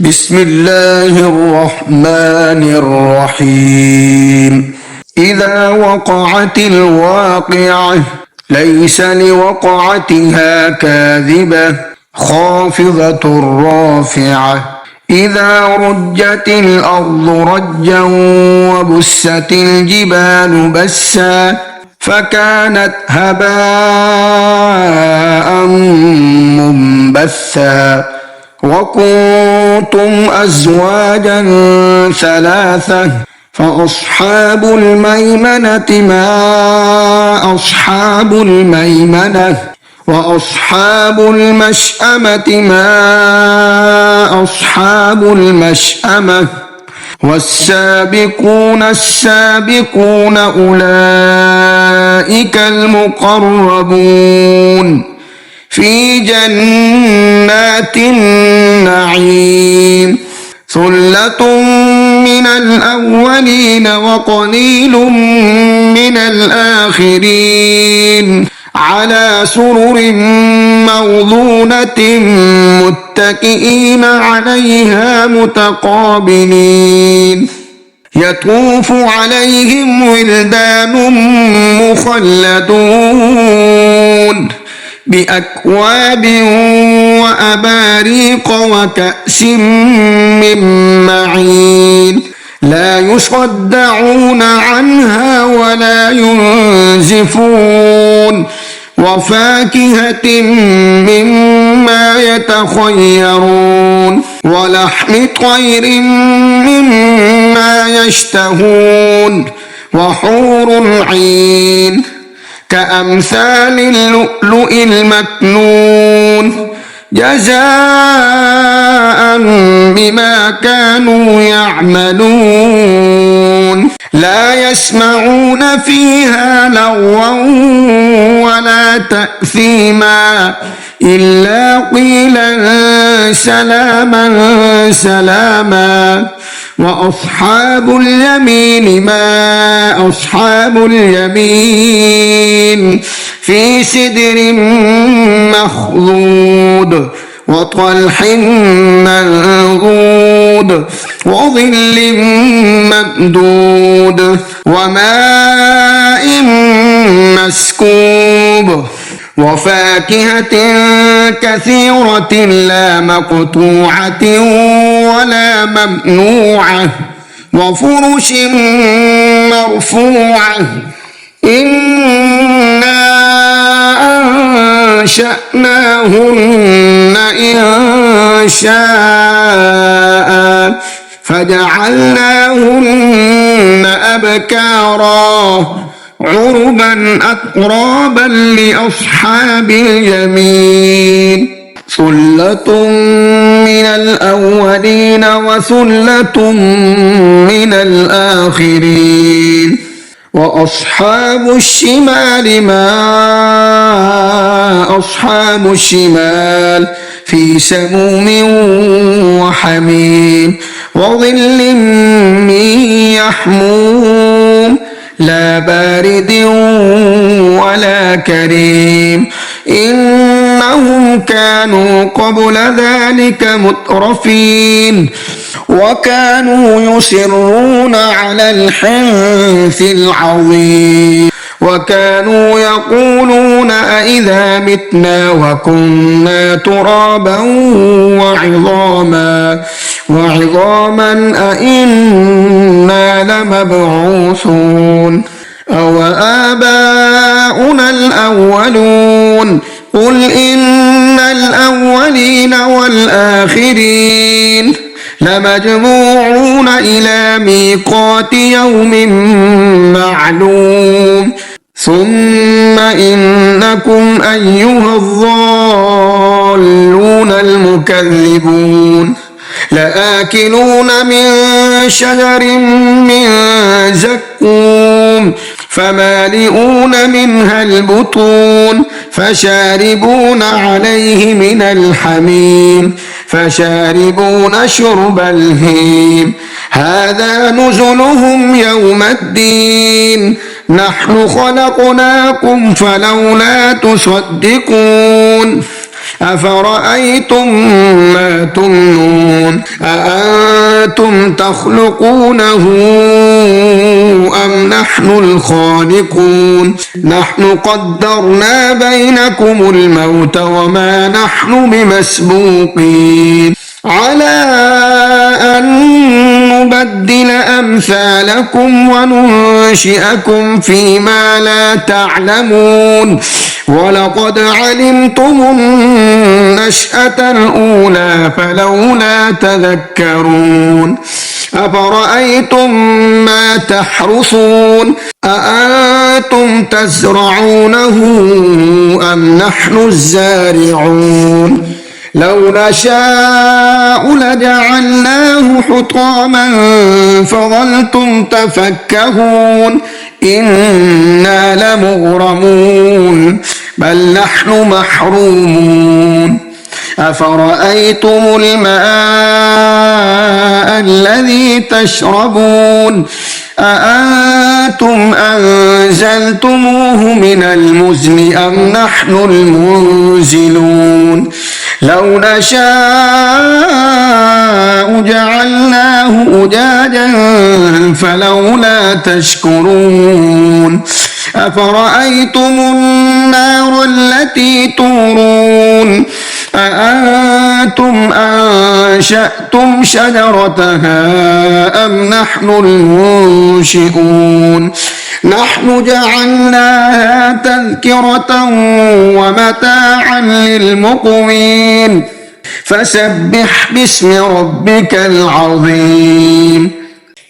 بسم الله الرحمن الرحيم. إذا وقعت الواقعة ليس لوقعتها كاذبة خافضة رافعة. إذا رجت الأرض رجا وبست الجبال بسا فكانت هباء منبثا. وكنتم أزواجا ثلاثة فأصحاب الميمنة ما أصحاب الميمنة وأصحاب المشأمة ما أصحاب المشأمة. والسابقون السابقون أولئك المقربون في جنات النعيم. ثلة من الأولين وقليل من الآخرين على سرر موضونة متكئين عليها متقابلين. يطوف عليهم ولدان مخلدون بأكواب وأباريق وكأس من معين لا يصدعون عنها ولا ينزفون. وفاكهة مما يتخيرون ولحم طير مما يشتهون. وحور عين كأمثال اللؤلؤ المكنون جزاء بما كانوا يعملون. لا يسمعون فيها لغوا ولا تأثيما إلا قيلا سلاما سلاما. وأصحاب اليمين ما أصحاب اليمين في سدر مخضود وطلح منضود وظل ممدود وماء مسكوب. وفاكهة كثيرة لا مقطوعة ولا ممنوعة وفرش مرفوعة. إنا أنشأناهن إنشاء فجعلناهن أبكارا عربا أترابا لأصحاب اليمين. ثلة من الأولين وثلة من الآخرين. وأصحاب الشمال ما أصحاب الشمال في سموم وحميم وظل من يحموم لا بارد ولا كريم. إنهم كانوا قبل ذلك مترفين وكانوا يصرون على الحنث العظيم وكانوا يقولون أئذا متنا وكنا ترابا وعظاما أئنا لمبعوثون أو آباؤنا الأولون. قل إن الأولين والآخرين لمجموعون إلى ميقات يوم معلوم. ثم إنكم أيها الضالون المكذبون لآكلون من شجر من زقوم فمالئون منها البطون فشاربون عليه من الحميم فشاربون شرب الهيم. هذا نزلهم يوم الدين نحن خلقناكم فلولا تصدقون أفرأيتم ما تمنون أأنتم تخلقونه أم نحن الخالقون نحن قدرنا بينكم الموت وما نحن بمسبوقين على أن نبدل أمثالكم وننشئكم فيما لا تعلمون ولقد علمتم النشأة الأولى فلولا تذكرون أفرأيتم ما تحرثون أأنتم تزرعونه أم نحن الزارعون لو نشاء لجعلناه حطاما فظلتم تفكهون إنا لمغرمون بل نحن محرومون أفرأيتم الماء الذي تشربون أأنتم أنزلتموه من المزن أم نحن المنزلون لو نشاء جعلناه أجاجا فلولا تشكرون أفرأيتم النار التي تورون أأنتم أنشأتم شجرتها أم نحن المنشئون نحن جعلناها تذكرة ومتاعا للمقوين فسبح باسم ربك العظيم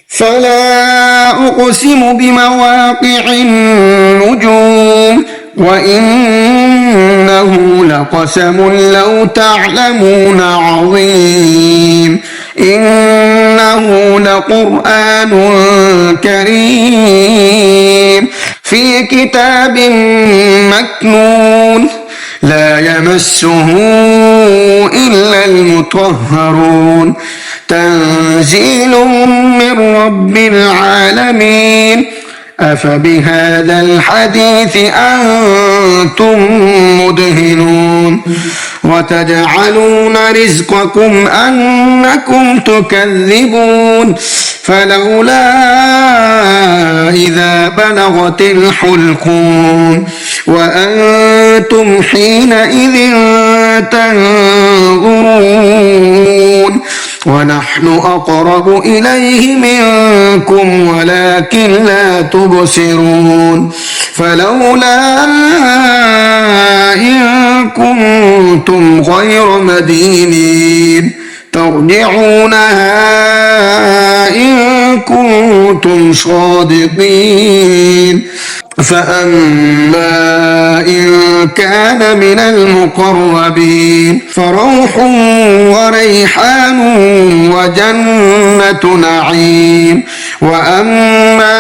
فلا أقسم بمواقع النجوم وإنه لقسم لو تعلمون عظيم إنه لقرآن كريم في كتاب مكنون لا يمسه إلا المطهرون تنزيل من رب العالمين أفبهذا الحديث أنتم مدهنون وتجعلون رزقكم أنكم تكذبون فلولا إذا بلغت الحلقوم وأنتم حينئذ تنظرون ونحن أقرب إليه منكم ولكن لا تبصرون فلولا إن كنتم غير مدينين ترجعونها إن كنتم صادقين فأما إن كان من المقربين فروح وريحان وجنة نعيم وأما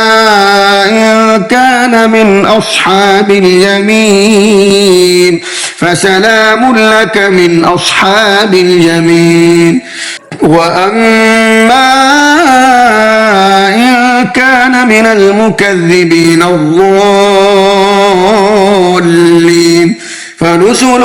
إن كان من أصحاب اليمين فسلام لك من أصحاب اليمين وأما إن كان من المكذبين الضالين فنزل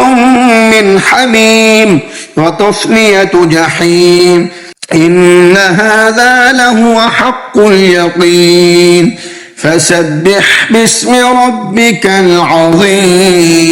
من حميم وتصلية جحيم إن هذا لهو حق اليقين فسبح باسم ربك العظيم